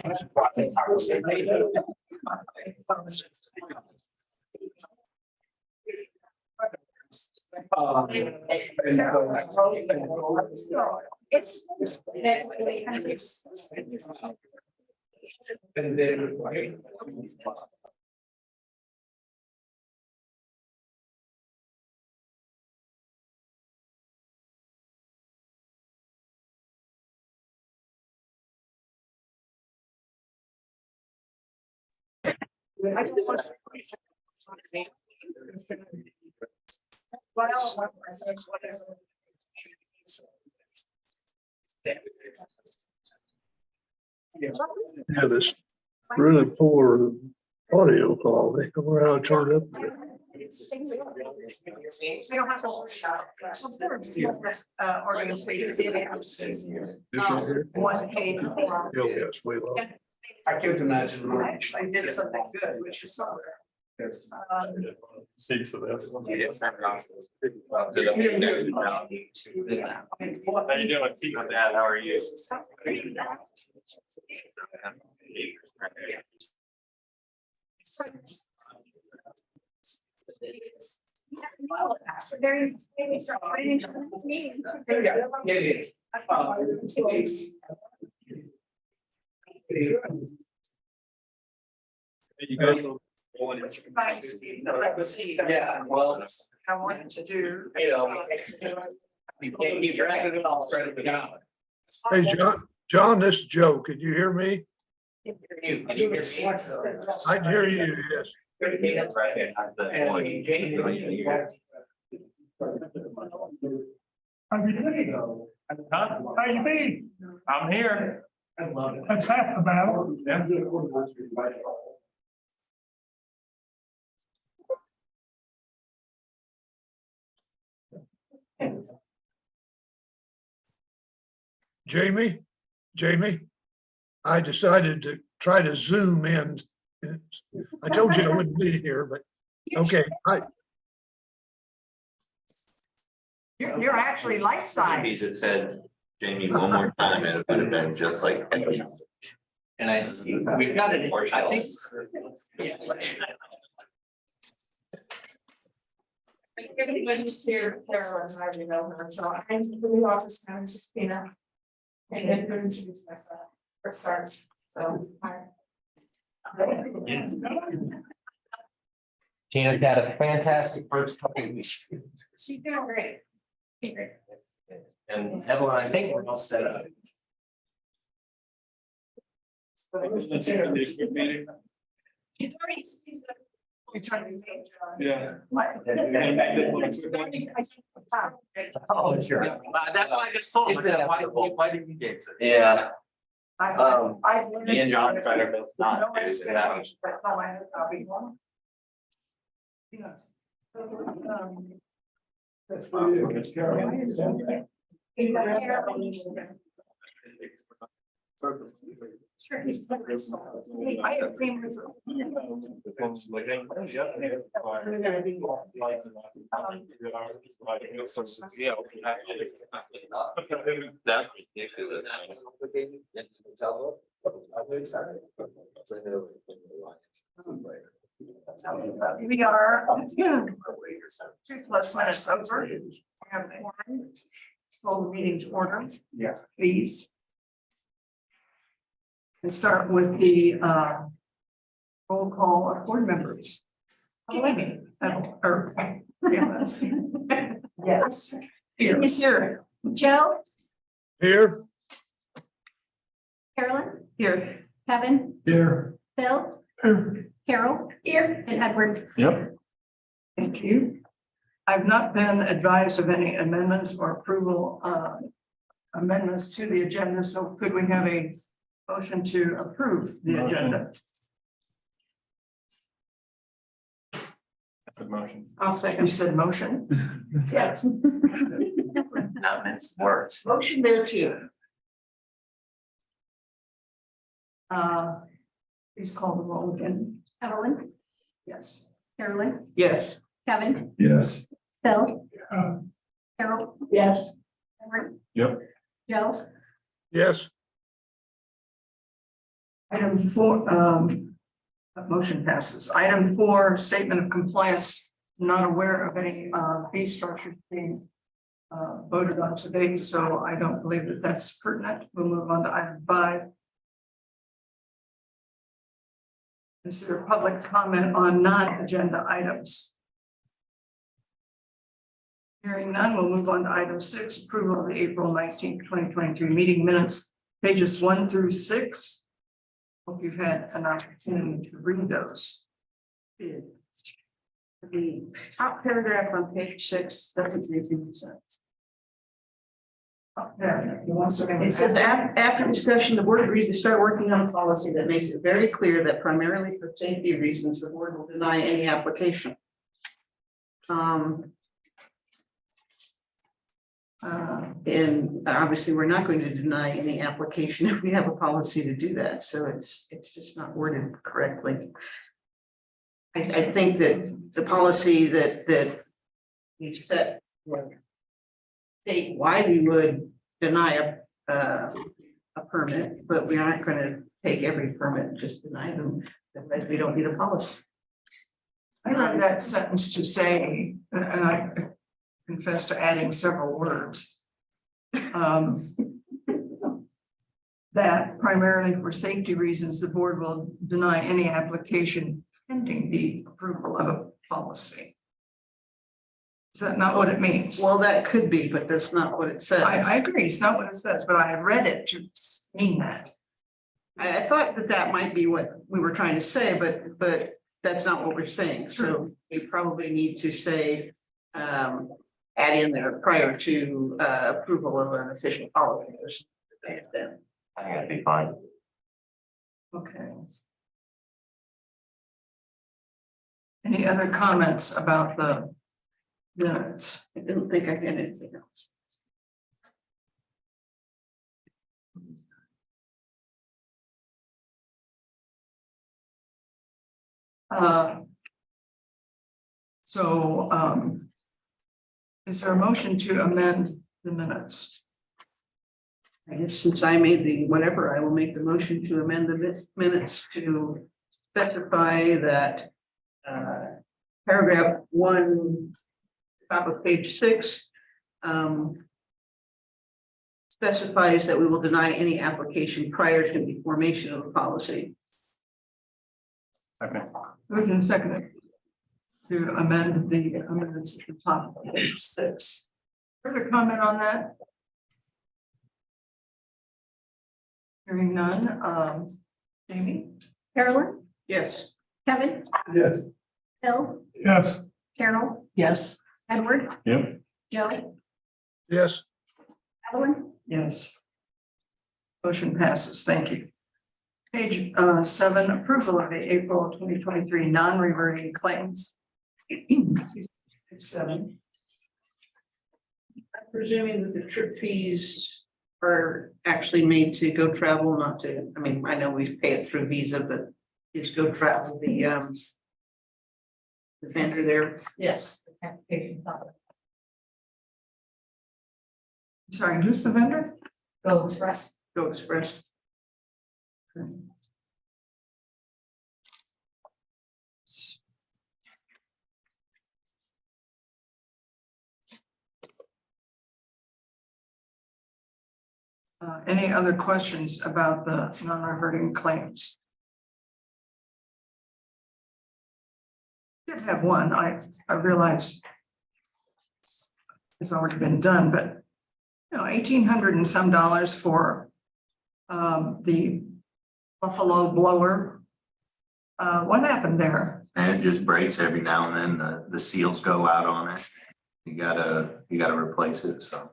And then. Yeah, this really poor audio quality. Where I'll turn it up. We don't have to worry about organizations. This right here. One page. Oh, yes, we will. I can't imagine. I actually did something good, which is so rare. Six of us. How you doing? Keep on that. How are you? Very. Yeah, well, I wanted to do. you know. You can't keep dragging it all straight to God. Hey, John, this is Joe. Could you hear me? Can you hear me? I can hear you, yes. And Jamie, How you doing? How you be? I'm here. I love it. That's half the battle. Jamie, I decided to try to zoom in. I told you I wouldn't be here, but okay, You're actually life size. It said Jamie one more time, and it would have been just like. And I see, we've got it, I think. Yeah. Everybody's here, Carolyn's already know her, so I'm the office manager, Christina. And then to introduce myself for starts, so. Tina's had a fantastic first couple of weeks. She's doing great. Great. And Evelyn, I think we're all set up. It's already. We're trying to make. Yeah. Oh, sure. That's why I just told him. Why did you get it? Yeah. Me and John tried our best not to do that. That's how I'll be one. Yes. Sure. I agree with That's ridiculous. We are 2+ minutes over. We have one. Call the meeting to order. Yes. Please. And start with the roll call of board members. Yes. Here. Yes, sir. Joe, here, Carolyn, Here. Kevin, Here. Phil, Carol, Here. and Edward. Yep. Thank you. I've not been advised of any amendments or approval amendments to the agenda, so could we have a motion to approve the agenda? That's a motion. I'll second. You said motion? Yes. Not mince words. Motion there too. Please call the roll again. Evelyn, Yes. Carolyn, Yes. Kevin, Yes. Phil, Carol, Yes. Edward. Yep. Joe, yes, Item 4, that motion passes. Item 4, statement of compliance, not aware of any fee structure being voted on today, so I don't believe that that's pertinent. We'll move on to item 5. Is there public comment on non-agenda items? Hearing none, we'll move on to item 6, approval of the April 19th, 2023 meeting minutes, pages 1 through 6. Hope you've had an opportunity to read those. The top paragraph on page 6 doesn't make any sense. There, you want something? It says, after discussion, the board agrees to start working on a policy that makes it very clear that primarily for safety reasons, the board will deny any application. And obviously, we're not going to deny any application if we have a policy to do that, so it's just not worded correctly. I think that the policy that we set would state why we would deny a permit, but we aren't going to take every permit, just deny them, otherwise we don't need a policy. I read that sentence to say, and I confess to adding several words. That primarily for safety reasons, the board will deny any application pending the approval of a policy. Is that not what it means? Well, that could be, but that's not what it says. I agree, it's not what it says, but I read it to mean that. I thought that might be what we were trying to say, but that's not what we're saying. So we probably need to say, add in there prior to approval of an official policy or something like that. I think that'd be fine. Okay. Any other comments about the minutes? I didn't think I had anything else. Is there a motion to amend the minutes? I guess since I made the whatever, I will make the motion to amend the minutes to specify that paragraph 1, top of page 6, specifies that we will deny any application prior to the formation of a policy. Okay. Moved and seconded to amend the amendments at the top of page 6. Further comment on that? Hearing none, Jamie? Carolyn, Yes. Kevin, Yes. Bill, Yes. Carol, Yes. Edward, Yep. Joe, Yes. Evelyn, Yes. Motion passes, thank you. Page 7, approval of the April 2023 non-reverting claims. Page 7. I'm presuming that the trip fees are actually made to Go Travel, not to, I mean, I know we pay it through Visa, but is Go Travel the vendor there? Yes. Sorry, who's the vendor? Go Express. Go Express. Any other questions about the non-reverting claims? I did have one. I realize it's already been done, but you know, $1,800 and some for the Buffalo blower. What happened there? And it just breaks every now and then, the seals go out on it. You gotta replace it, so.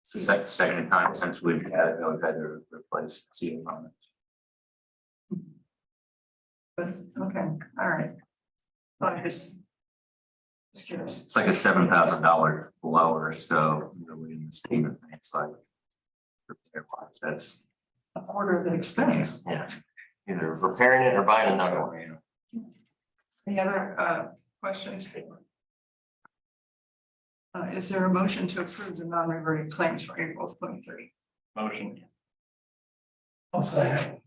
It's the second time since we've had to replace the seal on it. But, okay, all right. Well, I just curious. It's like a $7,000 blower, so really in the scheme of things, like. That's, A quarter of the expense. Yeah. Either repairing it or buying another one. Any other questions? Is there a motion to approve the non-reverting claims for April 23? Motion. I'll say.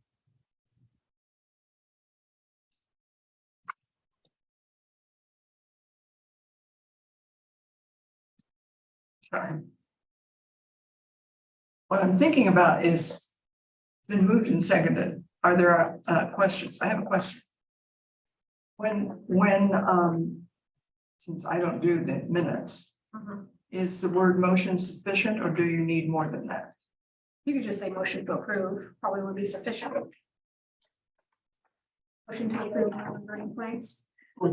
Sorry. What I'm thinking about is, it's been moved and seconded. Are there questions? I have a question. Since I don't do the minutes, is the word motion sufficient or do you need more than that? You could just say motion to approve, probably would be sufficient. Motion to approve non-reverting claims.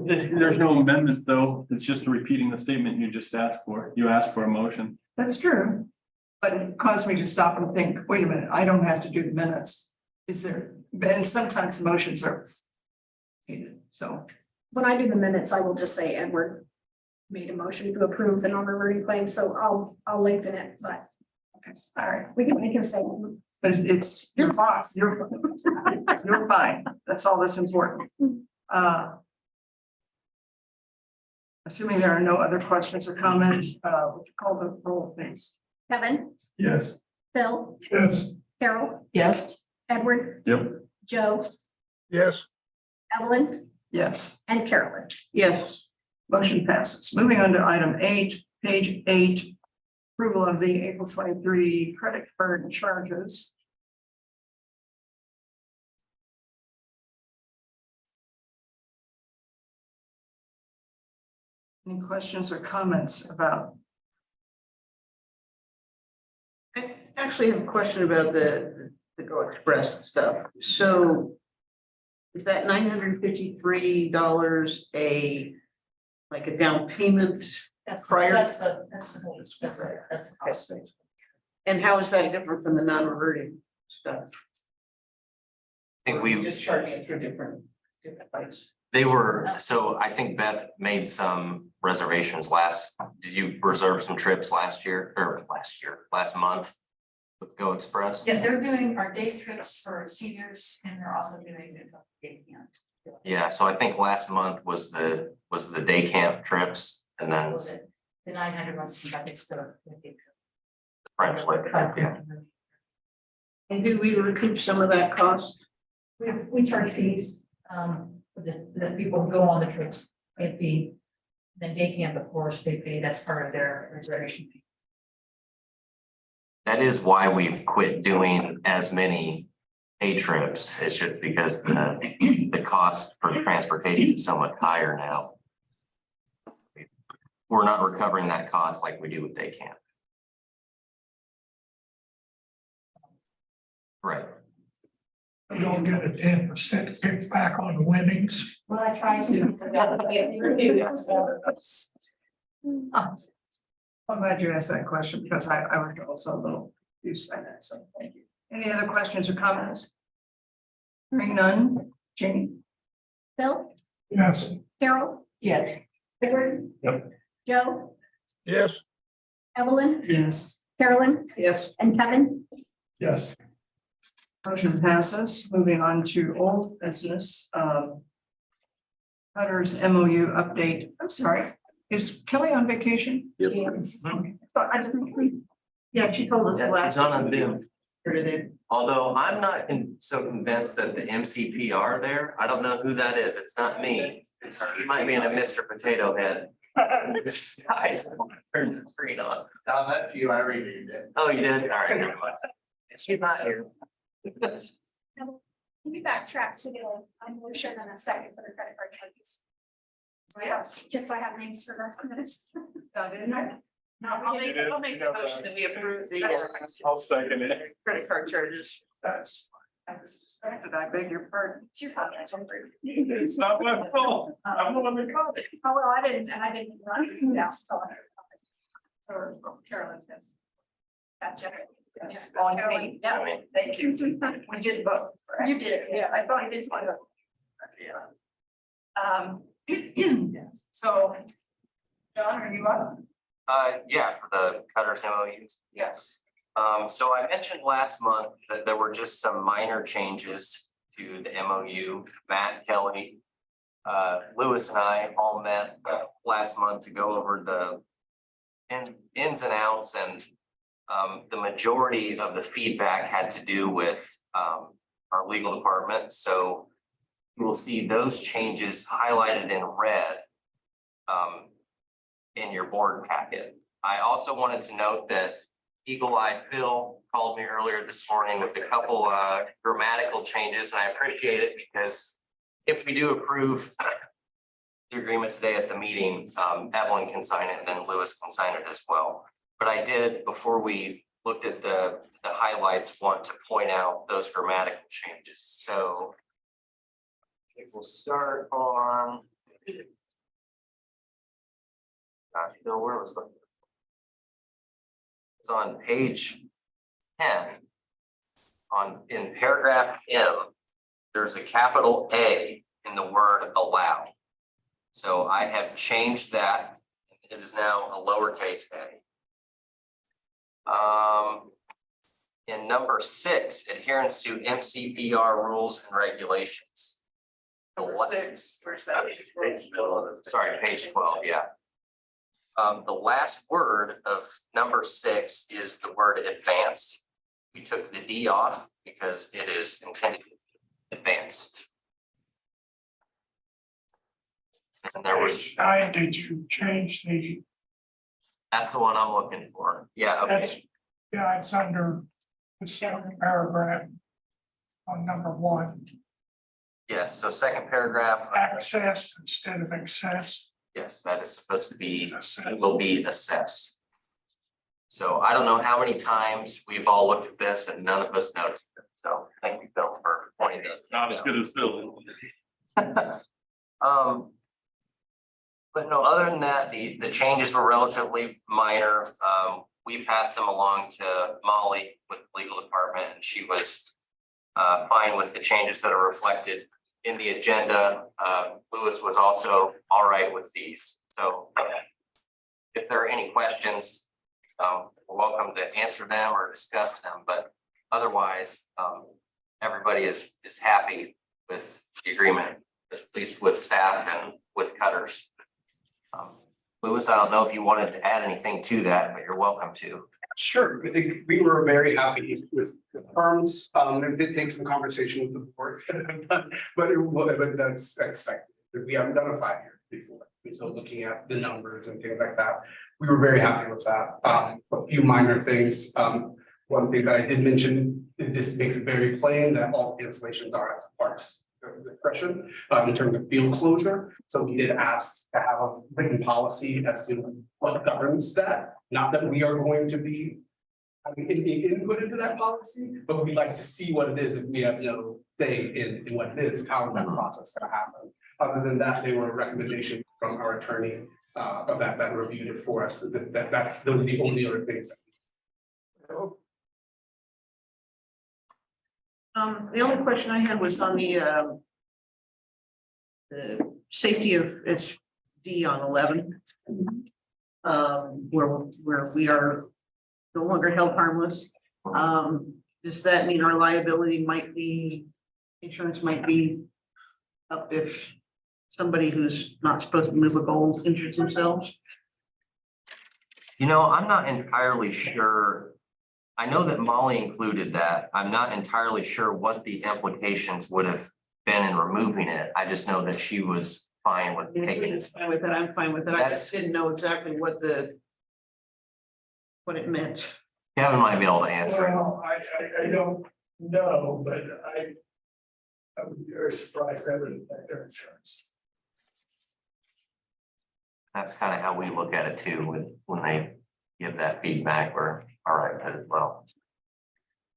There's no amendment, though. It's just repeating the statement you just asked for. You asked for a motion. That's true. But it caused me to stop and think, wait a minute, I don't have to do the minutes. Is there, and sometimes the motions are needed, so. When I do the minutes, I will just say Edward made a motion to approve the non-reverting claim, so I'll lengthen it, but Okay, all right, we can say. but it's, you're fine, you're fine, that's all that's important. Assuming there are no other questions or comments, would you call the roll, please? Kevin, Yes. Phil, Yes. Carol, Yes. Edward, Yep. Joe, Yes. Evelyn, Yes, and Carolyn. Yes, motion passes. Moving on to item 8, page 8. Approval of the April 23 credit card charges. Any questions or comments about? I actually have a question about the Go Express stuff. So is that $953 like a down payment? Prior- That's the cost. And how is that different from the non-reverting stuff? I think we, Just charging it through different places. they were, so I think Beth made some reservations did you reserve some trips last month with Go Express? Yeah, they're doing our day trips for seniors and they're also doing the day camp. Yeah, so I think last month was the day camp trips and then Was it the 900 ones, but it's the. French Lick trip, yeah. And do we recoup some of that cost? We charge fees, for the people who go on the trips, pay fee. Then day camp, of course, they pay, that's part of their reservation fee. That is why we've quit doing as many day trips. It's just because the cost for transportation is so much higher now. We're not recovering that cost like we do with day camp. Right. You don't get a 10% kickback on winnings. Well, I try to. I'm glad you asked that question because I was also a little confused by that, so thank you. Any other questions or comments? Hearing none, Jamie? Phil, Yes. Carol, Yes. Edward. Yep. Joe, Yes. Evelyn, Yes. Carolyn, Yes. and Kevin. Yes. Motion passes. Moving on to old business. Cutter's MOU update. I'm sorry, is Kelly on vacation? Yes. So I just, yeah, she told us Yeah, last. it's not on Zoom. Where did it? Although I'm not so convinced that the MCP are there. I don't know who that is. It's not me. He might be in a Mr. Potato Head. Guys, turn the screen on. Now that's you, I reviewed it. Oh, you did? All right. never mind. She's not here. Let me backtrack to the motion in a second for the credit card charges, Yes. just so I have names for the minutes. No, I'll make a motion that we approve the I'll second it. credit card charges. That's, I was distracted. I beg your pardon. It's your fault. It's not my fault. I'm the one that caught it. Oh, well, I didn't run. Yeah, so. So Carolyn's, yes. Gotcha. Yes. On me. Yeah, I mean, Thank you. We did both. correct? you did, Yeah, I thought I did. Yes. So, John, are you up? Yeah, for the Cutter's MOUs. Yes. So I mentioned last month that there were just some minor changes to the MOU. Matt, Kelly, Lewis and I all met last month to go over the ins and outs, and the majority of the feedback had to do with our legal department. So you will see those changes highlighted in red in your board packet. I also wanted to note that Eagle-eyed Phil called me earlier this morning with a couple grammatical changes, and I appreciate it because if we do approve the agreement today at the meeting, Evelyn can sign it and then Lewis can sign it as well. But I did, before we looked at the highlights, want to point out those grammatical changes. So if we'll start on. Gosh, Bill, where was the? It's on page 10. In paragraph M, there's a capital A in the word allow. So I have changed that. It is now a lowercase a. In number 6, adherence to MCPR rules and regulations. Number 6, where's that? Sorry, page 12, yeah. The last word of number 6 is the word advanced. We took the D off because it is intended to be advanced. And there was, Did you change the, that's the one I'm looking for. Yeah, that's, okay. yeah, it's under the second paragraph on number 1, Yes, so second paragraph, access instead of access. yes, that is supposed to be, it will be assessed. So I don't know how many times we've all looked at this and none of us noticed it. So thank you, Bill, for pointing that. Not as good as Phil. But no, other than that, the changes were relatively minor. We passed them along to Molly with the legal department, and she was fine with the changes that are reflected in the agenda. Lewis was also all right with these. So if there are any questions, we're welcome to answer them or discuss them, but otherwise, everybody is happy with the agreement, at least with staff and with Cutters. Lewis, I don't know if you wanted to add anything to that, but you're welcome to. Sure, I think we were very happy with the terms, and did take some conversation with the board, but that's expected. We haven't done a 5-year before, so looking at the numbers and things like that, we were very happy with that. A few minor things. One thing that I did mention, this makes it very plain that all cancellations are as parts of the depression in terms of field closure. So we did ask to have a written policy as to what governs that. Not that we are going to be having any input into that policy, but we'd like to see what it is if we have no say in what it is, how that process is going to happen. Other than that, they were a recommendation from our attorney of that reviewed it for us. Those are the only other things. The only question I had was on the safety of, it's D on 11. Where we are no longer held harmless. Does that mean our liability might be, insurance might be up if somebody who's not supposed to move a goal injures themselves? You know, I'm not entirely sure. I know that Molly included that. I'm not entirely sure what the implications would have been in removing it. I just know that she was fine with taking it. Fine with it, I'm fine with it. I just didn't know exactly what it meant. Kevin might be able to answer. Well, I don't know, but I would be very surprised that would affect their insurance. That's kind of how we look at it too, when they give that feedback, we're all right with it as well.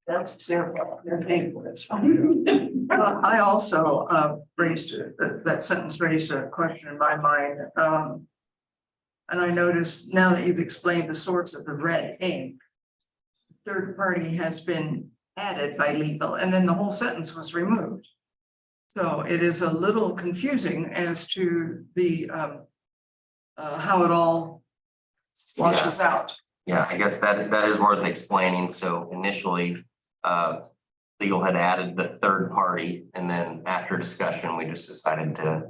That's their fault. They're paying for it. I also raised that sentence raised a question in my mind. And I noticed now that you've explained the source of the red ink, third party has been added by legal, and then the whole sentence was removed. So it is a little confusing as to the how it all washes out. Yeah, I guess that is worth explaining. So initially, legal had added the third party, and then after discussion, we just decided to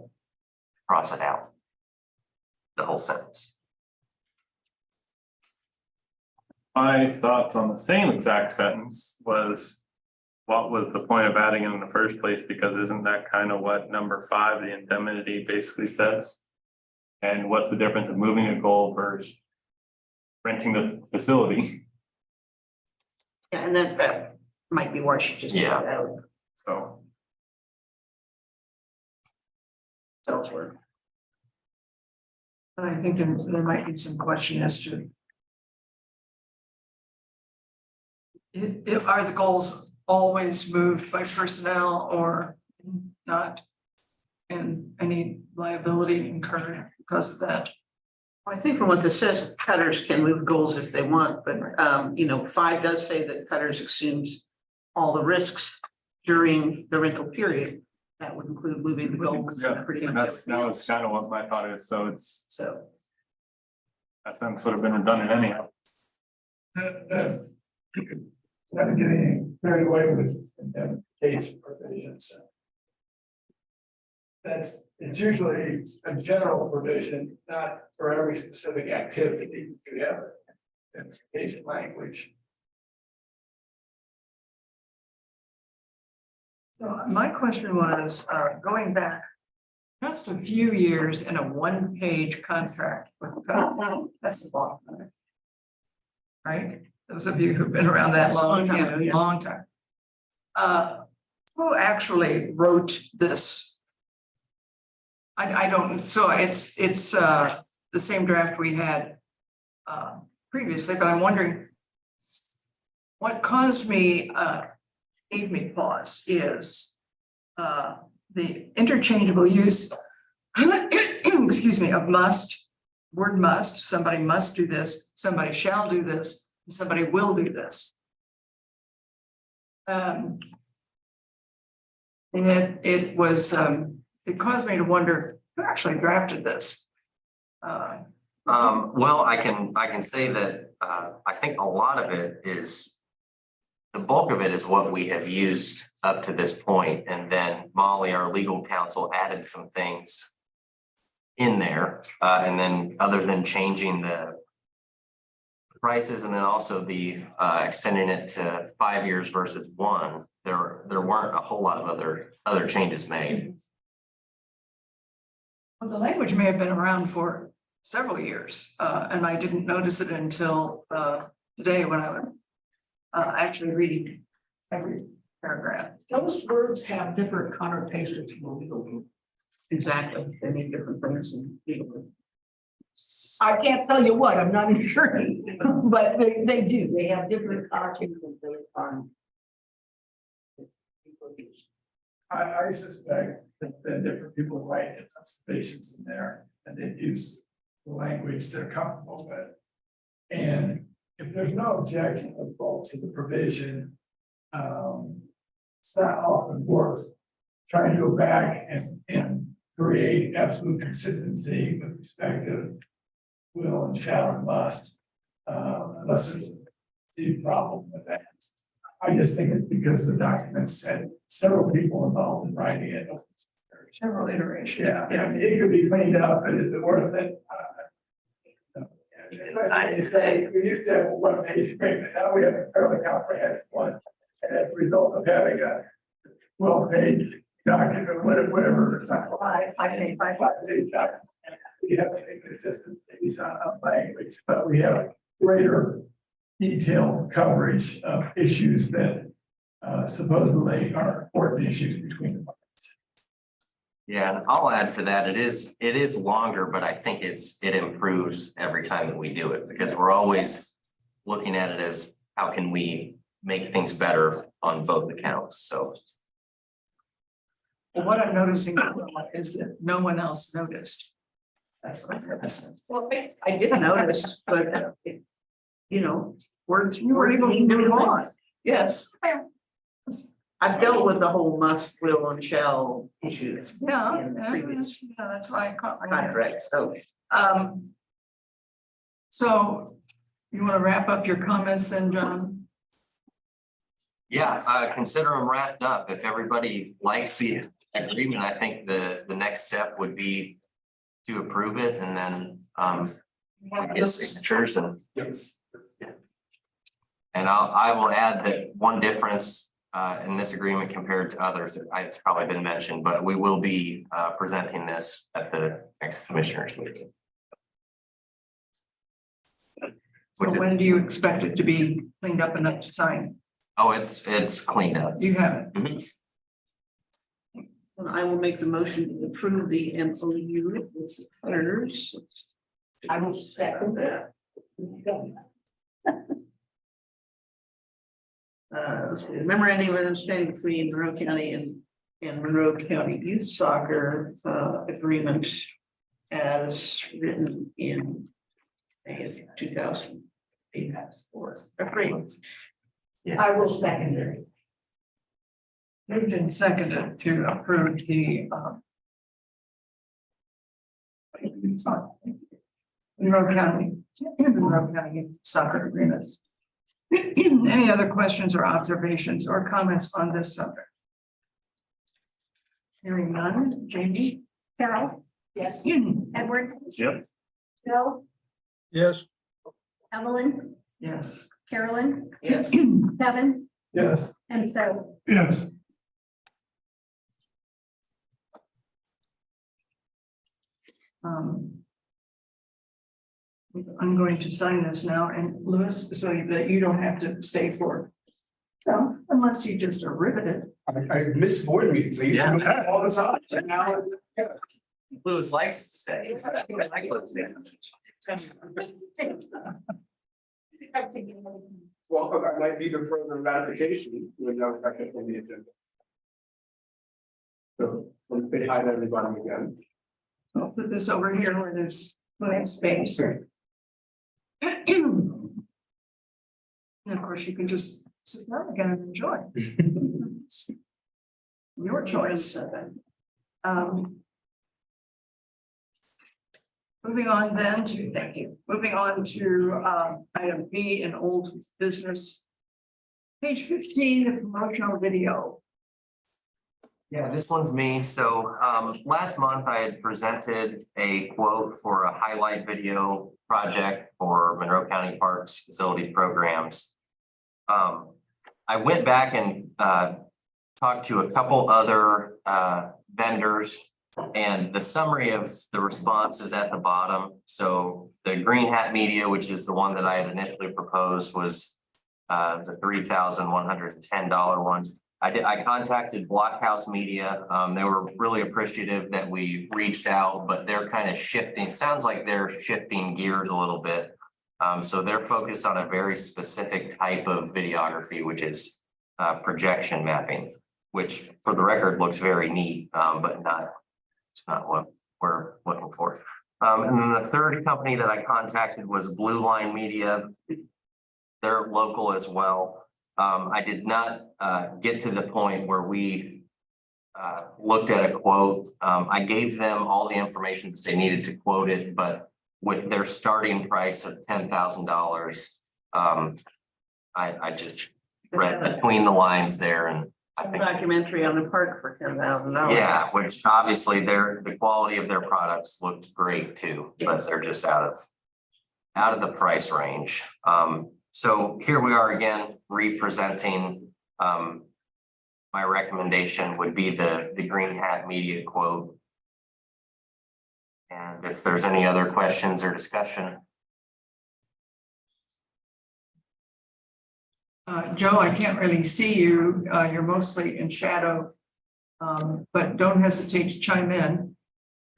cross it out. The whole sentence. My thoughts on the same exact sentence was, what was the point of adding it in the first place? Because isn't that kind of what number 5, the indemnity, basically says? And what's the difference of moving a goal versus renting the facility, Yeah, and that might be why she just. took it Yeah. out so. elsewhere. But I think there might be some question as to. If are the goals always moved by personnel or not? And any liability incurred because of that? I think from what this says, cutters can move goals if they want, but, 5 does say that cutters assumes all the risks during the rental period. That would include moving the goals. Yeah, pretty and much that was kind of what my thought is, so it's, So, that sentence would have been redundant anyhow. That's not getting carried away with indemnification provisions. It's usually a general provision, not for every specific activity you have. Indemnification language. So my question was, going back. Just a few years in a one-page contract with that's a long time. Right? Those of you who've been around that long, long time. Who actually wrote this? I don't, so it's the same draft we had previously, but I'm wondering. What caused me, gave me pause is the interchangeable use, excuse me, of must, word must, somebody must do this, somebody shall do this, and somebody will do this. And it was, it caused me to wonder who actually drafted this. Well, I can say that, I think a lot of it is, the bulk of it is what we have used up to this point, and then Molly, our legal counsel, added some things in there, and then other than changing the prices and then also the extending it to 5 years versus 1, there weren't a whole lot of other changes made. Well, the language may have been around for several years, and I didn't notice it until today when I was actually reading every paragraph. Those words have different connotations from legal. exactly, they mean different things and. I can't tell you what, I'm not an attorney, but they do, they have different connotations based on. I suspect that different people write stations in there and they use the language they're comfortable with. And if there's no objection or fault to the provision, it's not often worth trying to go back and create absolute consistency with respect to will and shall and must, unless there's a deep problem with that. I just think it's because the document said several people involved in writing it. Several iterations. Yeah, I mean, it could be cleaned up, but is it worth it? I say, we used to have a one-page agreement, now we have a fairly comprehensive one. And as a result of having a 12-page document, whatever, it's not I think 5-page document. We have inconsistencies on language, but we have greater detailed coverage of issues that supposedly are important issues between the parties. Yeah, and I'll add to that, it is longer, but I think it improves every time that we do it, because we're always looking at it as how can we make things better on both accounts, so. And what I'm noticing is that no one else noticed. That's what I'm noticing. Well, I didn't notice, but words. You were able to move on. Yes. I've dealt with the whole must, will, and shall issues. Yeah, in yeah, previous that's why I caught my. contracts, so. So you want to wrap up your comments then, John? Yeah, consider them wrapped up. If everybody likes the agreement, I think the next step would be to approve it and then get signatures and. Yes. And I will add that one difference in this agreement compared to others, it's probably been mentioned, but we will be presenting this at the next commissioners meeting. So when do you expect it to be cleaned up enough to sign? Oh, it's cleaned up. You have it. Mhm. Well, I will make the motion to approve the MOU with the Cutters. I will second that. Let's see, memorandum of understanding between Monroe County and Monroe County Youth Soccer agreement as written in May of 2004. Agreement. I will second it. Moved and seconded to approve the Monroe County soccer agreements. Any other questions or observations or comments on this subject? Hearing none, Jamie? Carol, Yes. Edward, Yep. Bill, Yes. Evelyn, Yes. Carolyn, Yes. Kevin, Yes. and so. Yes. I'm going to sign this now, and Louis, so that you don't have to stay for. Well, unless you just are riveted. I miss board meetings. I used to go all the time. And now, Louis likes to stay. well, that might be the further ratification, when that affected on the agenda. So, let me say hi to everybody again. I'll put this over here where there's plenty of space. And of course, you can just sit down again and enjoy. Your choice. Moving on then to, thank you, moving on to item B in old business. Page 15, the promotional video. Yeah, this one's me. So last month I had presented a quote for a highlight video project for Monroe County Parks Facilities Programs. I went back and talked to a couple other vendors, and the summary of the response is at the bottom. So the Green Hat Media, which is the one that I had initially proposed, was the $3,110 one. I contacted Blockhouse Media. They were really appreciative that we reached out, but they're kind of shifting. It sounds like they're shifting gears a little bit. So they're focused on a very specific type of videography, which is projection mapping, which for the record looks very neat, but it's not what we're looking for. And then the third company that I contacted was Blue Line Media. They're local as well. I did not get to the point where we looked at a quote. I gave them all the information that they needed to quote it, but with their starting price of $10,000, I just read between the lines there, and I think Documentary on the park for $10,000. yeah, which obviously the quality of their products looked great too, but they're just out of the price range. So here we are again, representing, my recommendation would be the Green Hat Media quote. And if there's any other questions or discussion. Joe, I can't really see you. You're mostly in shadow. But don't hesitate to chime in.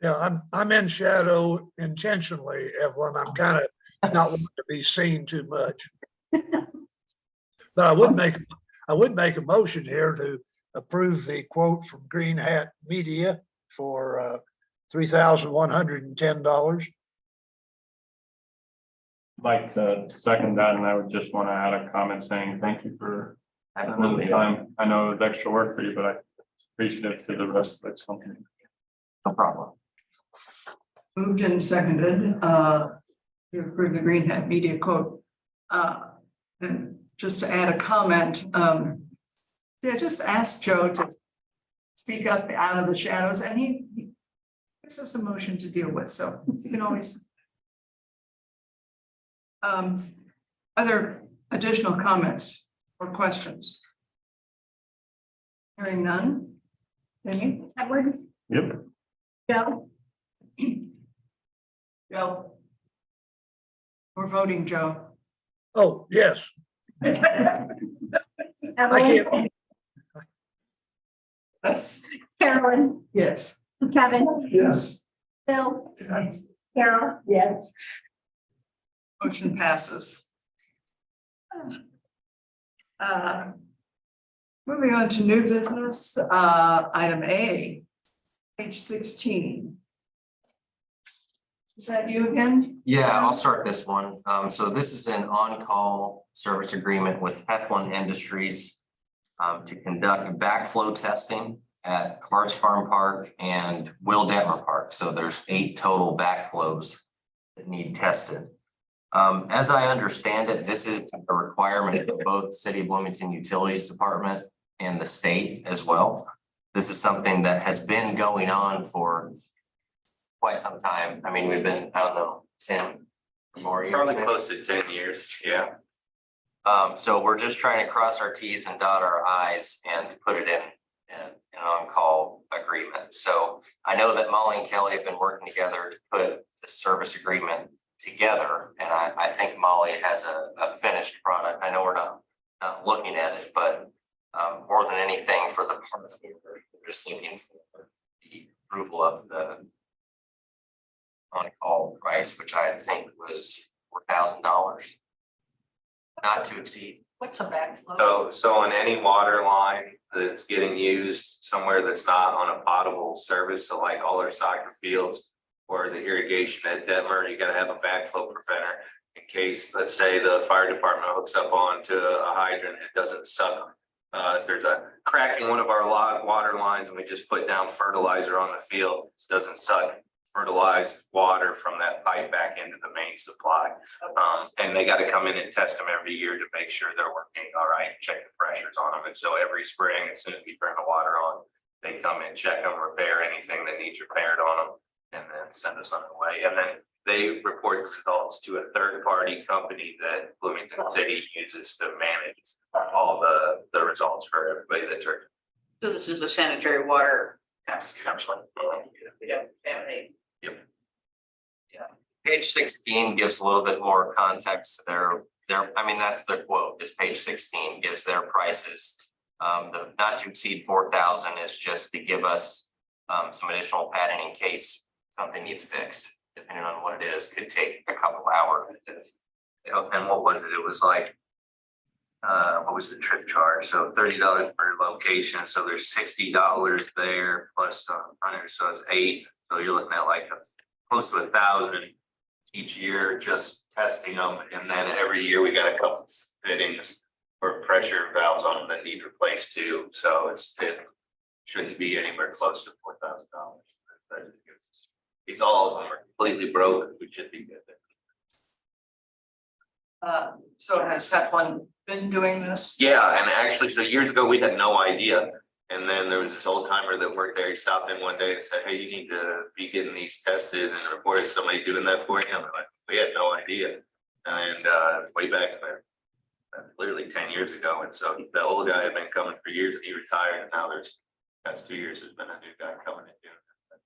Yeah, I'm in shadow intentionally, Evelyn. I'm kind of not wanting to be seen too much. But I would make a motion here to approve the quote from Green Hat Media for $3,110. Like to second that, and I would just want to add a comment saying thank you for Absolutely. the time. I know it's extra work for you, but I appreciate it to the rest of the company. No problem. Moved and seconded to approve the Green Hat Media quote. And just to add a comment, see, I just asked Joe to speak up out of the shadows, and he gives us a motion to deal with, so you can always. Other additional comments or questions? Hearing none. Any? Edward, Yep. Joe, Joe. We're voting, Joe. Oh, yes, I Evelyn, can't, Yes. Carolyn, Yes. Kevin, Yes. Bill, And Carol. Yes. Motion passes. Moving on to new business, item A, page 16. Is that you again? Yeah, I'll start this one. So this is an on-call service agreement with Heflin Industries to conduct backflow testing at Cards Farm Park and Will Detmer Park. So there's 8 total backflows that need tested. As I understand it, this is a requirement of both City of Bloomington Utilities Department and the state as well. This is something that has been going on for quite some time. I mean, we've been, I don't know, 10 more years. Probably maybe? close to 10 years, yeah. So we're just trying to cross our Ts and dot our Is and put it in an on-call agreement. So I know that Molly and Kelly have been working together to put the service agreement together. And I think Molly has a finished product. I know we're not looking at it, but more than anything for the parts, we're just looking for the approval of the on-call price, which I think was $4,000. Not to exceed. What's a backflow? So on any water line that's getting used somewhere that's not on a potable service, so like all our soccer fields or the irrigation at Detmer, you gotta have a backflow preventer in case, let's say, the fire department hooks up onto a hydrant, it doesn't suck. If there's a crack in one of our water lines and we just put down fertilizer on the field, it doesn't suck fertilized water from that pipe back into the main supply. And they gotta come in and test them every year to make sure they're working all right, check the pressures on them. And so every spring, as soon as we turn the water on, they come in, check them, repair anything that needs repaired on them, and then send us on the way. And then they report the results to a third-party company that Bloomington City uses to manage all the results for everybody that turns. So this is a sanitary water test. Essentially. Yeah, contaminate. Page 16 gives a little bit more context there. I mean, that's the quote, is page 16 gives their prices. The not to exceed 4,000 is just to give us some additional padding in case something needs fixed, depending on what it is, could take a couple hours. And what was it? It was like, what was the trip charge? So $30 per location. So there's $60 there plus 100, so it's 8. So you're looking at like close to 1,000 each year just testing them. And then every year we got a couple fittings or pressure valves on them that need replaced too. So it shouldn't be anywhere close to $4,000. It's all of them are completely broken. We should be good. So has Heflin been doing this? Yeah, and actually, so years ago, we had no idea. And then there was this old timer that worked there. He stopped in one day and said, hey, you need to be getting these tested, and reported somebody doing that for you. And we're like, we had no idea. And way back there, literally 10 years ago. And so the old guy had been coming for years, and he retired, and now that's 2 years, there's been a new guy coming and doing it.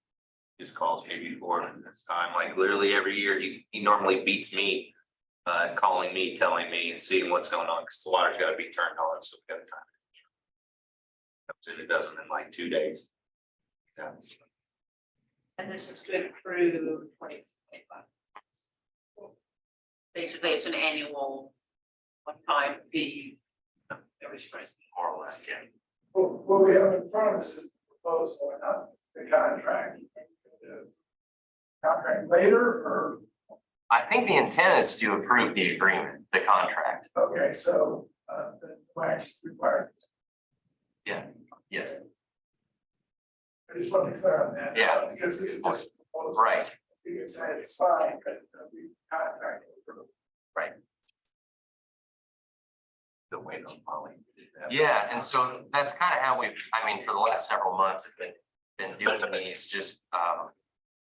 He just calls me before this time, like literally every year. He normally beats me, calling me, telling me and seeing what's going on, because the water's got to be turned on, so we got to time it. And it doesn't in like 2 days. Yeah. And this is good through 2025. Basically, it's an annual one-time fee every spring. More or less, yeah. what we have in front of us is the proposal, and not the contract. Contract later, or, I think the intent is to approve the agreement, the contract. okay, so, the wax is required. Yes, I just want to be clear on that. Yeah. Because this is just. a proposal. right. You can say it's fine, but we contract. The way on Molly. Yeah, and so that's kind of how we've, I mean, for the last several months, have been doing these, just,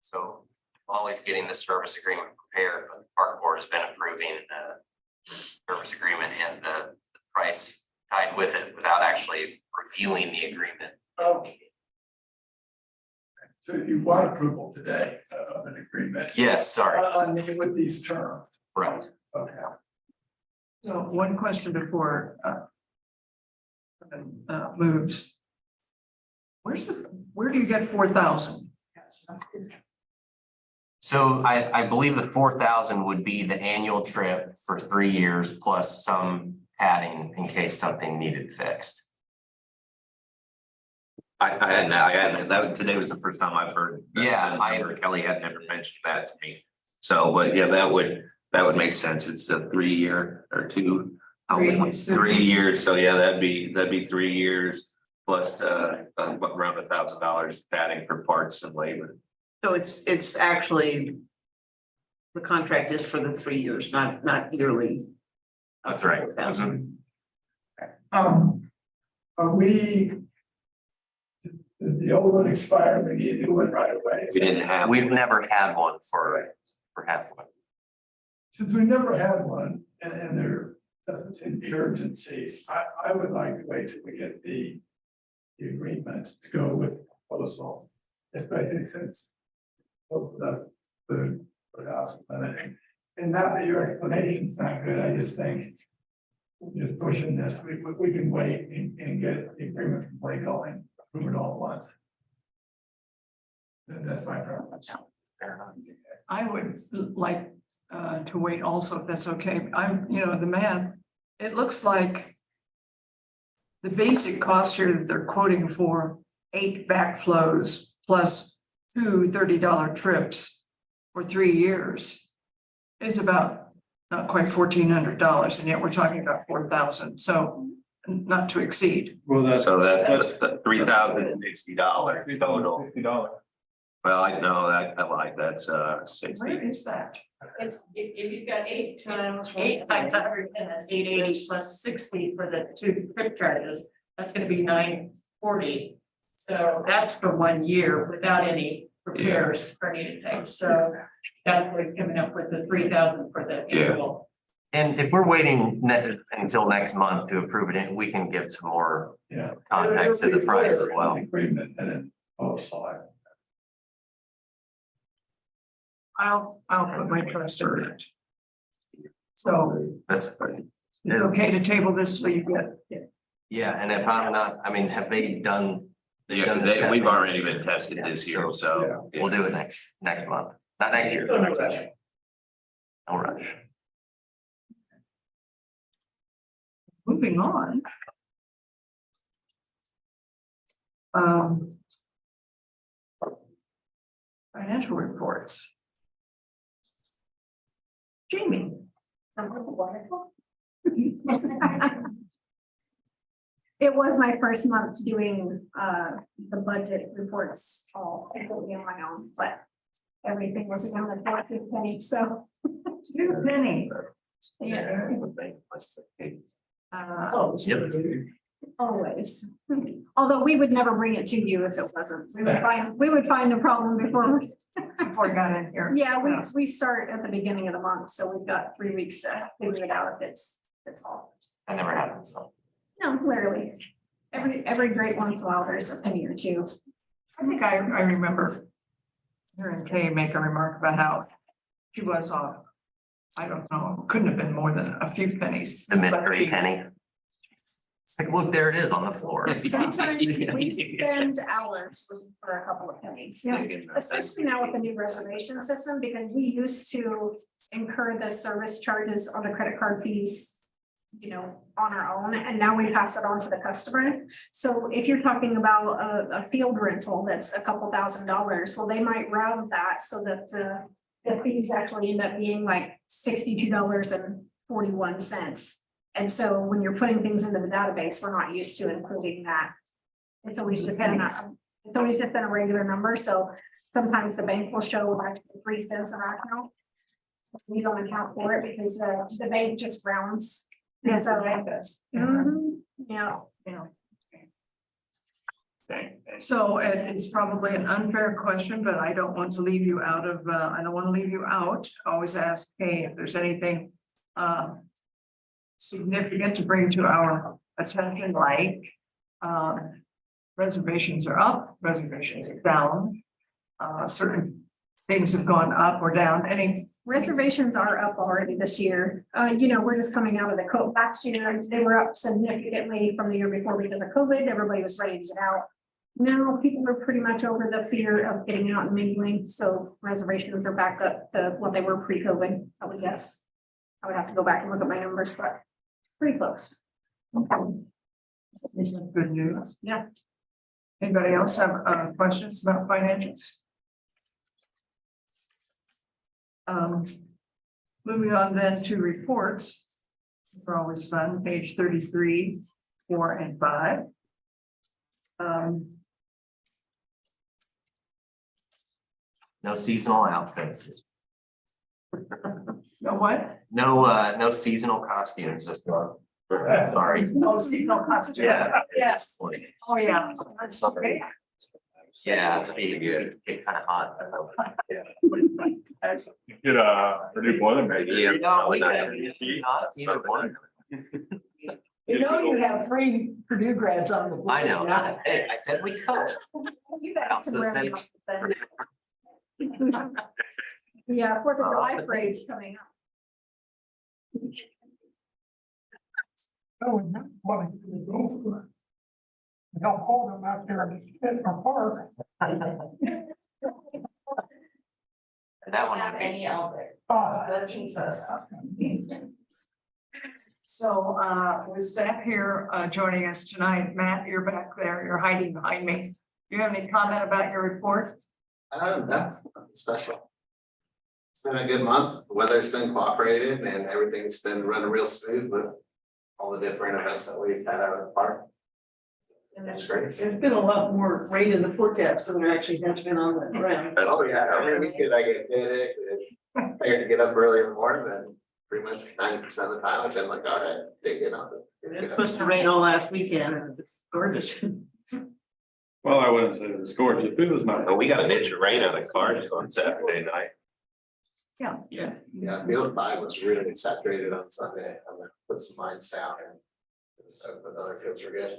so always getting the service agreement prepared, but the park board has been approving the service agreement and the price tied with it without actually reviewing the agreement. So you want approval today of an agreement? Yes, sorry, On with these terms, right. okay. So one question before moves. Where do you get 4,000? So I believe the 4,000 would be the annual trip for 3 years plus some padding in case something needed fixed. I hadn't, today was the first time I've heard. that. Yeah, I remember Kelly had never mentioned that to me. So, but yeah, that would make sense. It's a 3 year or two. 3 years, so yeah, that'd be 3 years plus around $1,000 padding for parts and labor. So it's actually. The contract is for the 3 years, not yearly. That's right. Are we? Did the old one expire? We need a new one right away. We didn't have. We've never had one for Heflin. Since we never had one and there doesn't seem to be urgency, I would like to wait till we get the agreement to go with the proposal, especially since both the food for house and not that your explanation's not good, I just think just pushing this, we can wait and get the agreement from legal and approve it all at once. That's my preference. I would like to wait also, if that's okay. The math, it looks like the basic cost here that they're quoting for 8 backflows plus 2 $30 trips for 3 years is about not quite $1,400, and yet we're talking about 4,000. So not to exceed. Well, So that's just the $3,060 total. $50. Well, I know that, I like that's 60. Where is that? It's, if you've got 8 times 100, and that's 880 plus 60 for the 2 trip charges, that's gonna be 940. So that's for 1 year without any repairs or anything, so that's what coming up with the 3,000 for the annual. And if we're waiting until next month to approve it, we can give some more Yeah. context to the price as well. Agreement and then also. I'll put my trust in it. So That's right. it's okay to table this till you get. Yeah, and if I'm not, I mean, have they done? Yeah, we've already been tested this year, so. We'll do it next month, not next year. but next session. No rush. Moving on. Financial reports. Jamie. It was my first month doing the budget reports all completely on my own, but everything was accounted for to penny, so. To penny. Yeah. Yep. Always. Although we would never bring it to you if it wasn't. We would find a problem before. Before I got in here. Yeah, we start at the beginning of the month, so we've got 3 weeks to figure it out if it's all. I never had it, so. No, literally. Every great once in a while, there's a penny or two. I think I remember hearing Kay make a remark about how she was off. I don't know, couldn't have been more than a few pennies. The mystery penny. It's like, look, there it is on the floor. Sometimes we spend hours looking for a couple of pennies. Yeah. Especially now with the new reservation system, because we used to incur the service charges on the credit card fees, on our own, and now we pass it on to the customer. So if you're talking about a field rental that's a couple $1,000s, well, they might round that so that the fees actually end up being like $62.41. And so when you're putting things into the database, we're not used to including that. It's always just been a regular number, so sometimes the bank will show like 3 cents in our account. We don't account for it because the bank just rounds. And so like this. Yeah. So it's probably an unfair question, but I don't want to leave you out of, I don't want to leave you out. Always ask, hey, if there's anything significant to bring to our attention, like reservations are up, reservations are down. Certain things have gone up or down? Any? Reservations are up already this year. We're just coming out of the COVID last year. They were up significantly from the year before because of COVID. Everybody was ready to get out. Now people are pretty much over the fear of getting out and mingling, so reservations are back up to what they were pre-COVID. I would guess. I would have to go back and look at my numbers, but pretty close. Isn't good news. Yeah. Anybody else have questions about financials? Moving on then to reports. They're always fun, page 33, 4 and 5. No seasonal outfits. No what? No seasonal costumes this month. Sorry. No seasonal costume. Yeah. Yes. Oh, yeah. That's Sorry. Yeah, it get kind of hot. Get Purdue Boilermaker. Yeah. No, we Not not either one. You have 3 Purdue grads on the board. I know. Hey, I said we could. You I guys also can said- wear them. Yeah, Fourth of July parade's coming up. Oh, and that's what it's gonna go for. Don't hold them out there to sit in the park. That one. Have any out there. Oh, Jesus. So with staff here joining us tonight, Matt, you're back there, you're hiding behind me. Do you have any comment about your report? That's special. It's been a good month. The weather's been cooperative and everything's been running real smooth with all the different events that we've had out of the park. And that's great. There's been a lot more rain in the forecast than there actually has been on the ground. Oh, yeah, every weekend I get headache and I have to get up early in the morning, then pretty much 90% of the time I've been like, all right, they get up. It's supposed to rain all last weekend and it's gorgeous. Well, I wouldn't say it was gorgeous, it was not. But we got an inch of rain on the cars on Saturday night. Yeah. Yeah, field 5 was really saturated on Sunday. I'm gonna put some lines down and so, but other fields were good.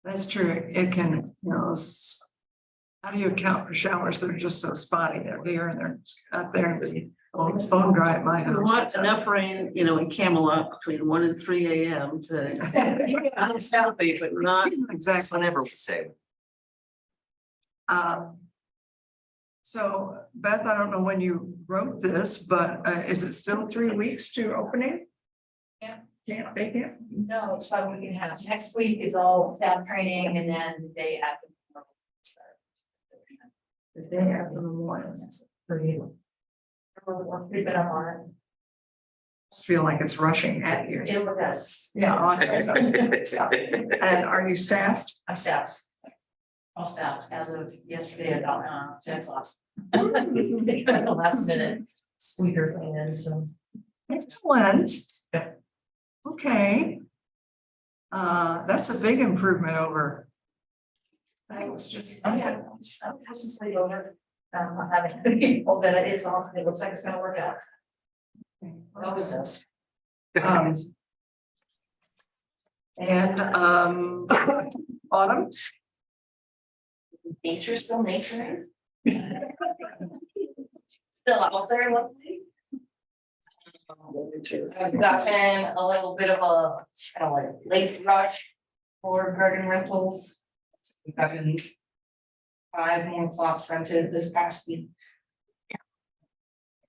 That's true. It can, how do you account for showers that are just so spotty? They're here and they're out there and it's bone dry at my There's house. lots enough rain, in Camelot between 1 and 3 AM to. I'm southie, but not. Exactly. Whenever we say. So Beth, I don't know when you wrote this, but is it still 3 weeks to opening? Yeah. Can't make it? No, it's 5 weeks and a half. Next week is all staff training and then the day after. The day after Memorial. We've been up on it. I feel like it's rushing at you. It was us. Yeah. And are you staffed? I'm staffed. All staffed as of yesterday about 10 o'clock. They kind of the last minute squeaker thing in, so. Excellent. Okay. That's a big improvement over. I was just. Oh, yeah. I was just sleep over. Not having any people, but it's all, it looks like it's gonna work out. It always does. And Autumn, Nature's still naturing. Still out there, luckily. I've gotten a little bit of a kind of like late rush for garden rentals. We've gotten 5 more plots rented this past week.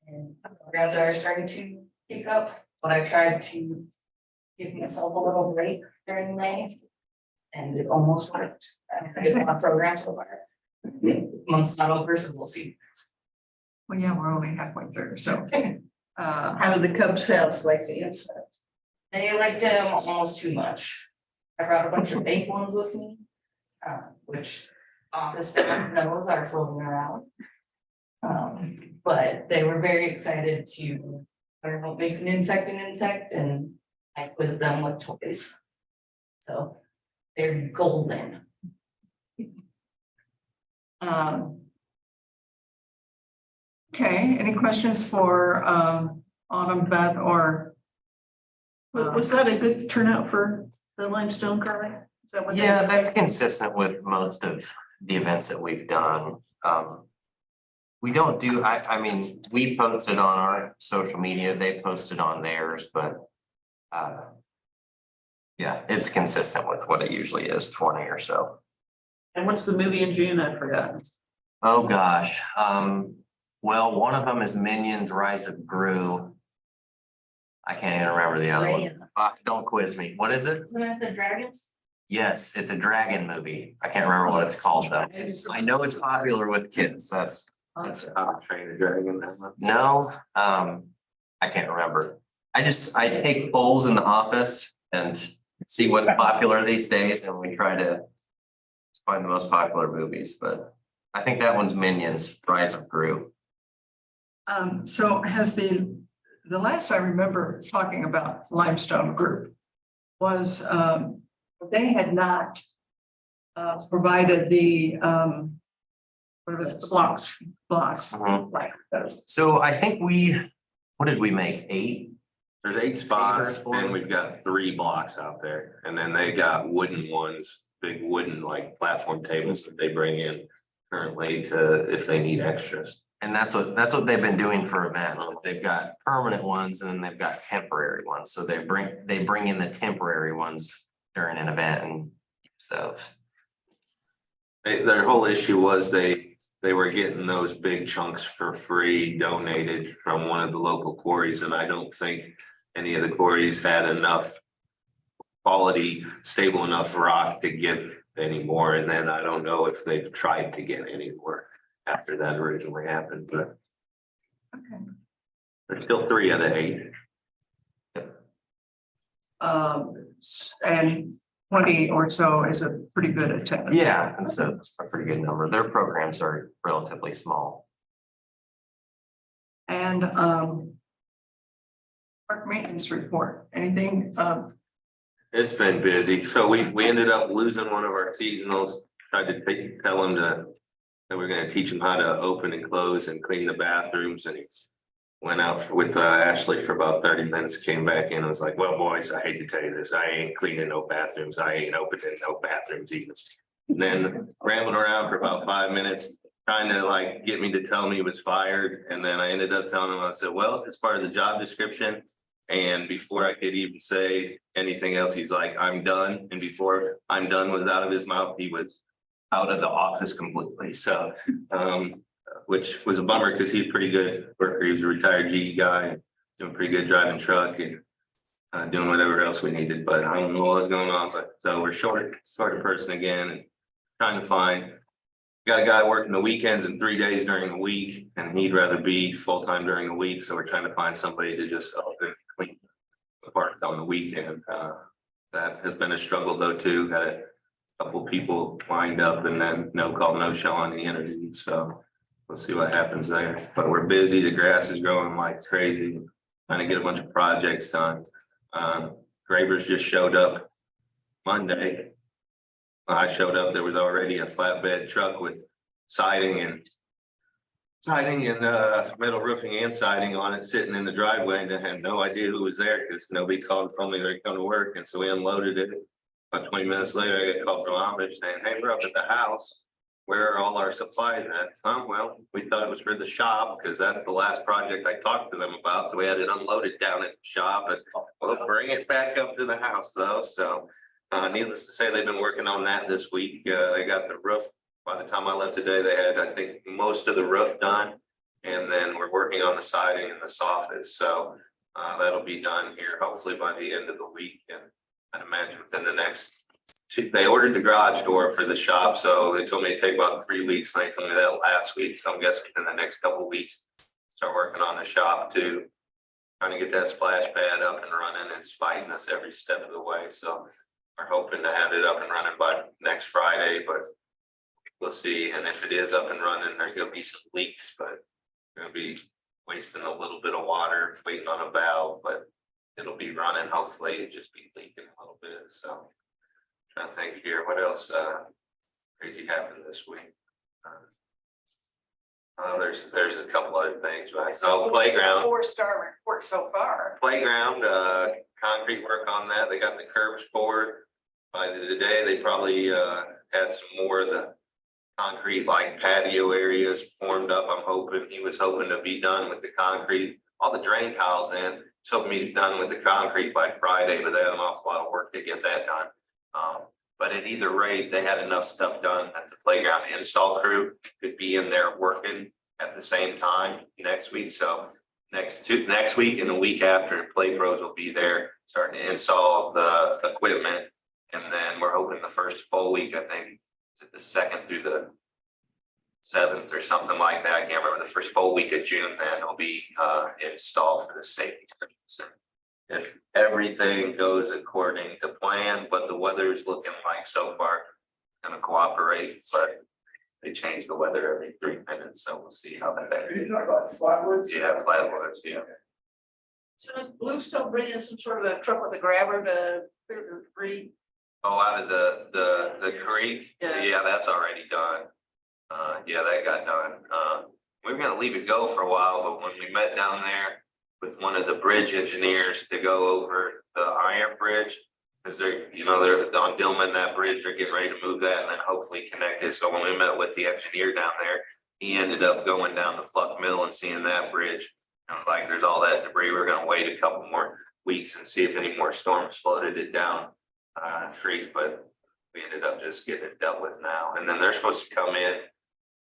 And programs are starting to pick up, but I tried to give myself a little break during May. And it almost worked. I did my program so far. Month's not over, so we'll see. well, yeah, we're only halfway through, so. How did the Cub Scouts like the insects? They liked them almost too much. I brought a bunch of fake ones with me, which office staff knows are floating around. But they were very excited to learn what makes an insect, and I quizzed them with toys. So they're golden. Okay, any questions for Autumn, Beth, or? Was that a good turnout for the limestone carving? Is that what? Yeah, that's consistent with most of the events that we've done. We don't do, I mean, we posted on our social media, they posted on theirs, but. Yeah, it's consistent with what it usually is, 20 or so. And what's the movie in June? I forgot. Oh, gosh, well, one of them is Minions Rise of Gru. I can't even remember the other one. Don't quiz me. What is it? Isn't that the dragon? Yes, it's a dragon movie. I can't remember what it's called though. I know it's popular with kids. That's it. Train the Dragon. No, I can't remember. I take polls in the office and see what's popular these days and we try to find the most popular movies, but I think that one's Minions, Rise of Gru. So has the last I remember talking about Limestone Group was, they had not provided the, what was it, blocks, Mhm. like those. So I think what did we make? 8? There's 8 spots Favorite and we've got 3 blocks out there. And then they got wooden ones, big wooden like platform tables that they bring in currently to, if they need extras. And that's what they've been doing for events. They've got permanent ones and then they've got temporary ones. So they bring in the temporary ones during an event and so. Their whole issue was they were getting those big chunks for free donated from one of the local quarries, and I don't think any of the quarries had enough quality, stable enough rock to give anymore. And then I don't know if they've tried to get any more after that originally happened, but Okay. there's still 3 out of 8. And 20 or so is a pretty good attendance. Yeah, and so it's a pretty good number. Their programs are relatively small. And park maintenance report, anything, It's been busy. So we ended up losing one of our seasonals, tried to tell him that we're gonna teach him how to open and close and clean the bathrooms, and he went out with Ashley for about 30 minutes, came back in and was like, well, boys, I hate to tell you this, I ain't cleaning no bathrooms, I ain't opening no bathrooms either. And then rambling around for about 5 minutes, trying to like get me to tell me he was fired, and then I ended up telling him, I said, well, it's part of the job description. And before I could even say anything else, he's like, I'm done. And before I'm done was out of his mouth, he was out of the office completely. So, which was a bummer because he's pretty good worker. He was a retired GE guy, doing pretty good driving truck and doing whatever else we needed. But I don't know what was going on. But so we're short a person again and trying to find. Got a guy working the weekends and 3 days during the week, and he'd rather be full-time during the week. So we're trying to find somebody to just open clean the park on the weekend. That has been a struggle though too. Got a couple people lined up and then no call, no show on the interview. So let's see what happens there. But we're busy. The grass is growing like crazy. Trying to get a bunch of projects done. Gravers just showed up Monday. I showed up, there was already a flatbed truck with siding and metal roofing and siding on it, sitting in the driveway, and I had no idea who was there because nobody called and told me they'd come to work. And so we unloaded it. About 20 minutes later, I got a call from Amish saying, hey, we're up at the house. Where are all our supplies at? Well, we thought it was for the shop because that's the last project I talked to them about. So we had it unloaded down at the shop, and we'll bring it back up to the house though. So needless to say, they've been working on that this week. They got the roof. By the time I left today, they had, I think, most of the roof done. And then we're working on the siding and the soffits. So that'll be done here hopefully by the end of the week. And I'd imagine within the next 2, they ordered the garage door for the shop. So they told me it'd take about 3 weeks. And they told me that last week. So I'm guessing within the next couple of weeks, start working on the shop too. Trying to get that splash pad up and running. It's fighting us every step of the way. So we're hoping to have it up and running by next Friday, but we'll see. And if it is up and running, there's gonna be some leaks, but we're gonna be wasting a little bit of water, waiting on a valve, but it'll be running. Hopefully it just be leaking a little bit. So trying to think here, what else crazy happened this week? There's a couple other things, right? So playground. 4-star report so far. Playground, concrete work on that. They got the curbs poured. By the day, they probably had some more of the concrete like patio areas formed up. I'm hoping, he was hoping to be done with the concrete, all the drain tiles in. So to be done with the concrete by Friday, but they had an awful lot of work to get that done. But at either rate, they had enough stuff done at the playground. The install crew could be in there working at the same time next week. So next week and the week after, Play Pros will be there starting to install the equipment. And then we're hoping the first full week, I think, is it the 2nd through the 7th or something like that. I can't remember, the first full week of June, then it'll be installed for the safety. If everything goes according to plan, but the weather is looking like so far gonna cooperate, but they change the weather every 3 minutes, so we'll see how that. Are you talking about Flatwoods? Yeah, Flatwoods, yeah. So is Bluestone bringing some sort of a truck with a grabber to clear the debris? Oh, out of the creek? Yeah. Yeah, that's already done. Yeah, that got done. We were gonna leave it go for a while, but when we met down there with one of the bridge engineers to go over the iron bridge, because they're on Dillman, that bridge, they're getting ready to move that and then hopefully connect it. So when we met with the engineer down there, he ended up going down to Fluck Mill and seeing that bridge. I was like, there's all that debris. We're gonna wait a couple more weeks and see if any more storms flooded it down creek, but we ended up just getting it dealt with now. And then they're supposed to come in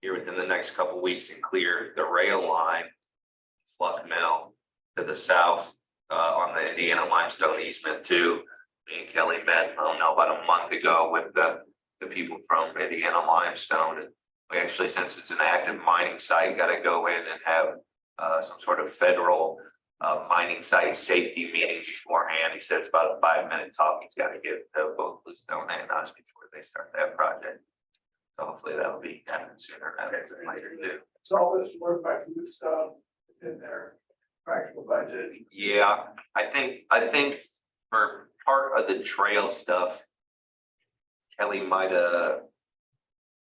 here within the next couple of weeks and clear the rail line, Fluck Mill, to the south on the Indiana limestone easement too. Me and Kelly met about a month ago with the people from Indiana Limestone. And we actually, since it's an active mining site, got to go in and have some sort of federal mining site safety meetings beforehand. He said it's about a 5-minute talk. He's got to get both Bluestone and us before they start that project. So hopefully that'll be happening sooner rather than later too. It's all this work by Bluestone in their practical budget. Yeah, I think for part of the trail stuff, Kelly might have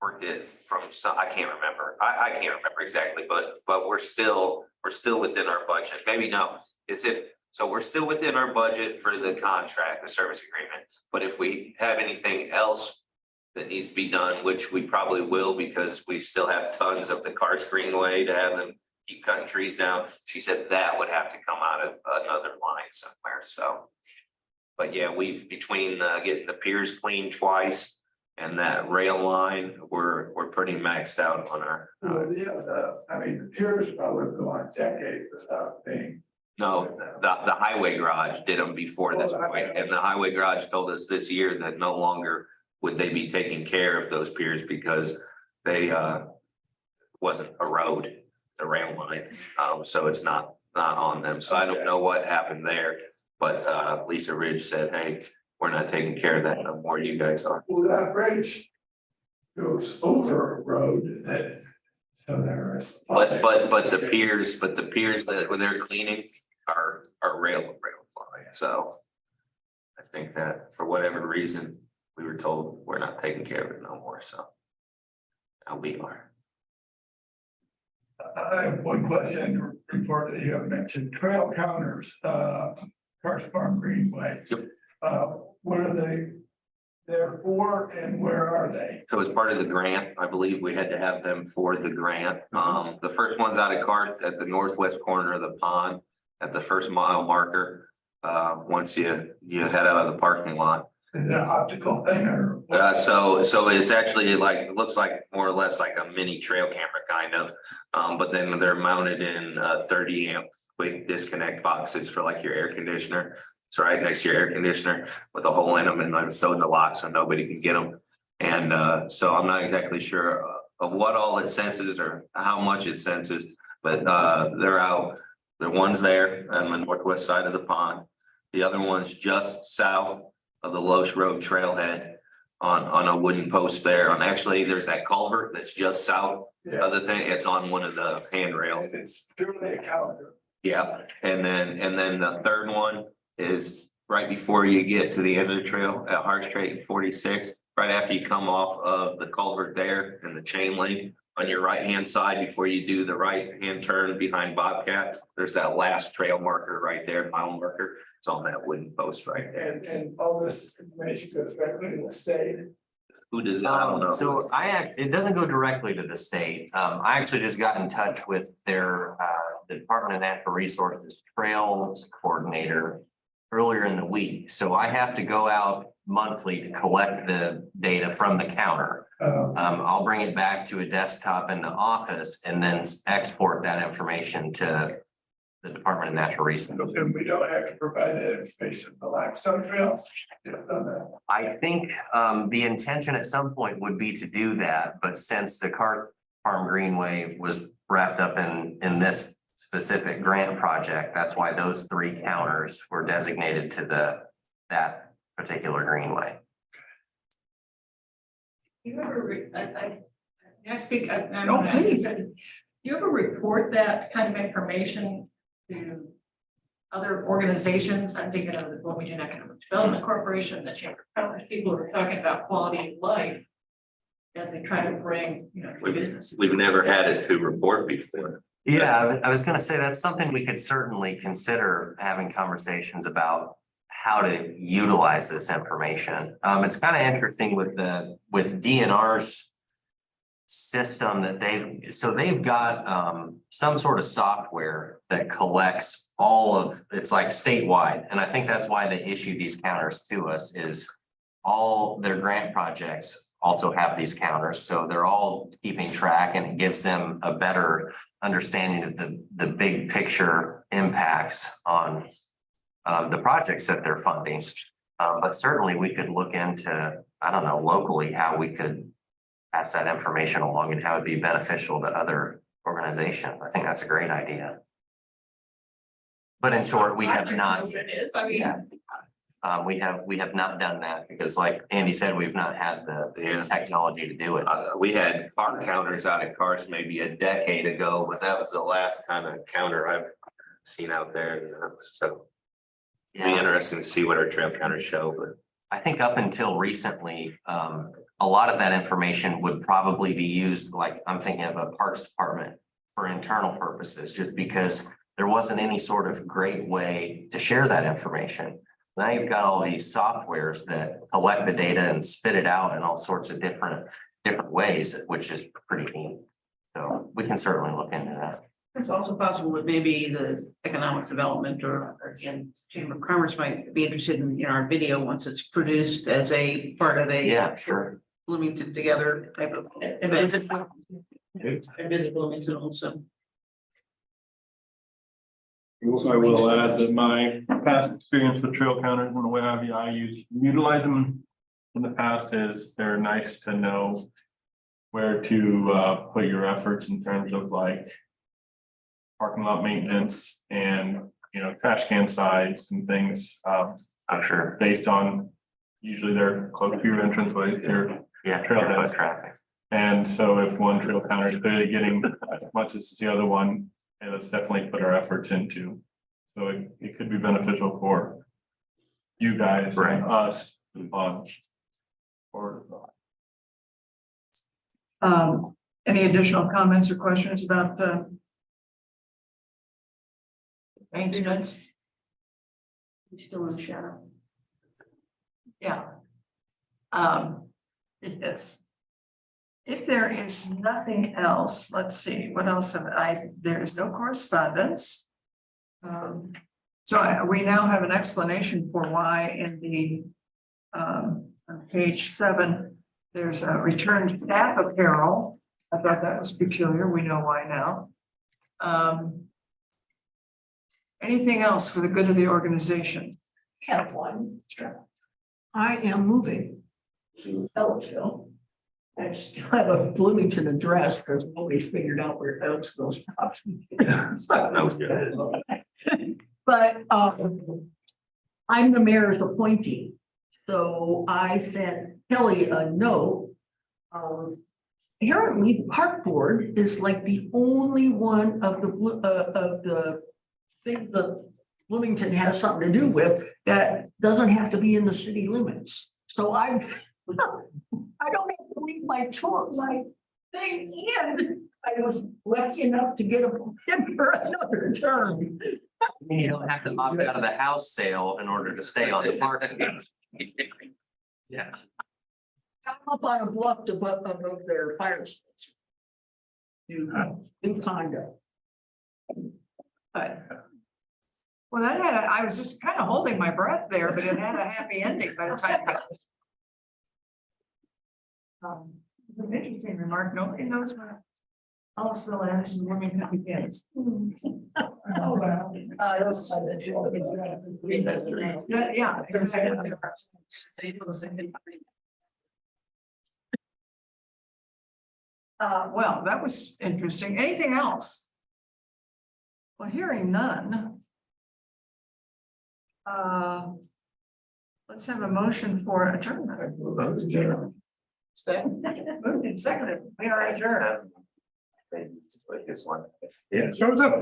worked it from some, I can't remember. I can't remember exactly, but we're still within our budget. Maybe no, so we're still within our budget for the contract, the service agreement. But if we have anything else that needs to be done, which we probably will, because we still have tons of the Karst Greenway to have them keep cutting trees down. She said that would have to come out of another line somewhere, so. But yeah, we've between getting the piers cleaned twice and that rail line, we're pretty maxed out on our. Well, yeah, the piers probably go on decades without being. No, the highway garage did them before this point, and the highway garage told us this year that no longer would they be taking care of those piers because they wasn't a road, it's a rail line, so it's not on them. So I don't know what happened there, but Lisa Ridge said, hey, we're not taking care of that no more, you guys are. Well, that bridge goes over a road that, so there is. But the piers that when they're cleaning are rail line, so. I think that for whatever reason, we were told we're not taking care of it no more, so. Now we are. I have one question before that you have mentioned, trail counters, Karst Farm Greenway. Yep. What are they there for and where are they? So as part of the grant, I believe we had to have them for the grant. The first one's out of Karst at the northwest corner of the pond at the first mile marker. Once you head out of the parking lot. Is it an optical thing or? So it's actually like, it looks like more or less like a mini trail camera kind of. But then they're mounted in 30 amp quick disconnect boxes for like your air conditioner. It's right next to your air conditioner with a hole in them, and I'm so in the lock so nobody can get them. And so I'm not exactly sure of what all it senses or how much it senses, but they're out. The one's there on the northwest side of the pond. The other one's just south of the Loesch Road trailhead on a wooden post there. On actually, there's that culvert that's just south of the thing. It's on one of the handrails. And it's purely a calendar. Yeah, and then the third one is right before you get to the end of the trail at Hart Street and 46, right after you come off of the culvert there and the chain link. On your right-hand side, before you do the right-hand turn behind Bobcat, there's that last trail marker right there, mile marker. It's on that wooden post right there. And all this information goes directly to the state. Who does that? I don't know. So it doesn't go directly to the state. I actually just got in touch with their, the Department of Natural Resources Trails Coordinator earlier in the week. So I have to go out monthly to collect the data from the counter. I'll bring it back to a desktop in the office and then export that information to the Department of Natural Resources. And we don't have to provide that information to limestone trails. I think the intention at some point would be to do that, but since the Cart Farm Greenway was wrapped up in this specific grant project, that's why those 3 counters were designated to that particular greenway. You ever, I speak, I No, don't know, please. do you ever report that kind of information to other organizations? I'm thinking of the Bloomington Economic Development Corporation, the Chamber of Commerce, people who are talking about quality of life as they try to bring, business. We've never had it to report before. Yeah, I was gonna say that's something we could certainly consider having conversations about how to utilize this information. It's kind of interesting with DNR's system that they've got some sort of software that collects it's like statewide. And I think that's why they issue these counters to us is all their grant projects also have these counters. So they're all keeping track and it gives them a better understanding of the big picture impacts on the projects that they're funding. But certainly we could look into, I don't know, locally, how we could pass that information along and how it'd be beneficial to other organizations. I think that's a great idea. But in short, we have not. It is, I mean. Yeah. We have not done that because like Andy said, we've not had the technology to do it. We had farm counters out at Cars maybe a decade ago, but that was the last kind of counter I've seen out there. So it'd be interesting to see what our trail counters show, but. I think up until recently, a lot of that information would probably be used, like I'm thinking of a Parks Department for internal purposes, just because there wasn't any sort of great way to share that information. Now you've got all these softwares that collect the data and spit it out in all sorts of different ways, which is pretty neat. So we can certainly look into that. It's also possible that maybe the economic development or again, Chamber of Commerce might be interested in our video once it's produced as a part of a. Yeah, sure. Bloomington together type of event. I've been to Bloomington also. Also, I will add that my past experience with trail counters and the way I utilize them in the past is they're nice to know where to put your efforts in terms of like parking lot maintenance and, trash can size and things. I'm sure. Based on usually they're close to your entrance way, their trailheads. Traffic. And so if one trail counter is clearly getting as much as the other one, hey, let's definitely put our efforts into. So it could be beneficial for you guys and us on. Or Any additional comments or questions about maintenance? He's still in shadow. Yeah. Yes. If there is nothing else, let's see, what else there is no correspondence. So we now have an explanation for why in the on page 7, there's a returned staff apparel. I thought that was peculiar. We know why now. Anything else for the good of the organization? Have one. I am moving to Ellisville. I still have a Bloomington address because nobody's figured out where Ellisville stops. But I'm the mayor's appointee. So I sent Kelly a note. Apparently, the park board is like the only one of the thing that Bloomington has something to do with that doesn't have to be in the city limits. So I don't have to leave my things in. I was lucky enough to get a for another term. You don't have to opt out of the house sale in order to stay on the market. Yeah. up on a bluff above their fire station. New condo. Well, that had, I was just kind of holding my breath there, but it had a happy ending by the time. An interesting remark, nobody knows where Ellisville ends and Wilmington begins. Oh, wow. Yeah. Exactly. Well, that was interesting. Anything else? Well, hearing none. Let's have a motion for adjournment. Second. Moved and seconded. We are adjourned. Like this one. Yeah, shows up.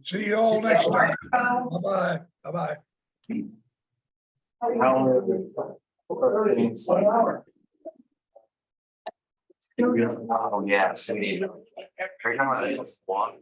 See you all next time. Bye-bye. Bye-bye. Oh, yes. Every time I walk.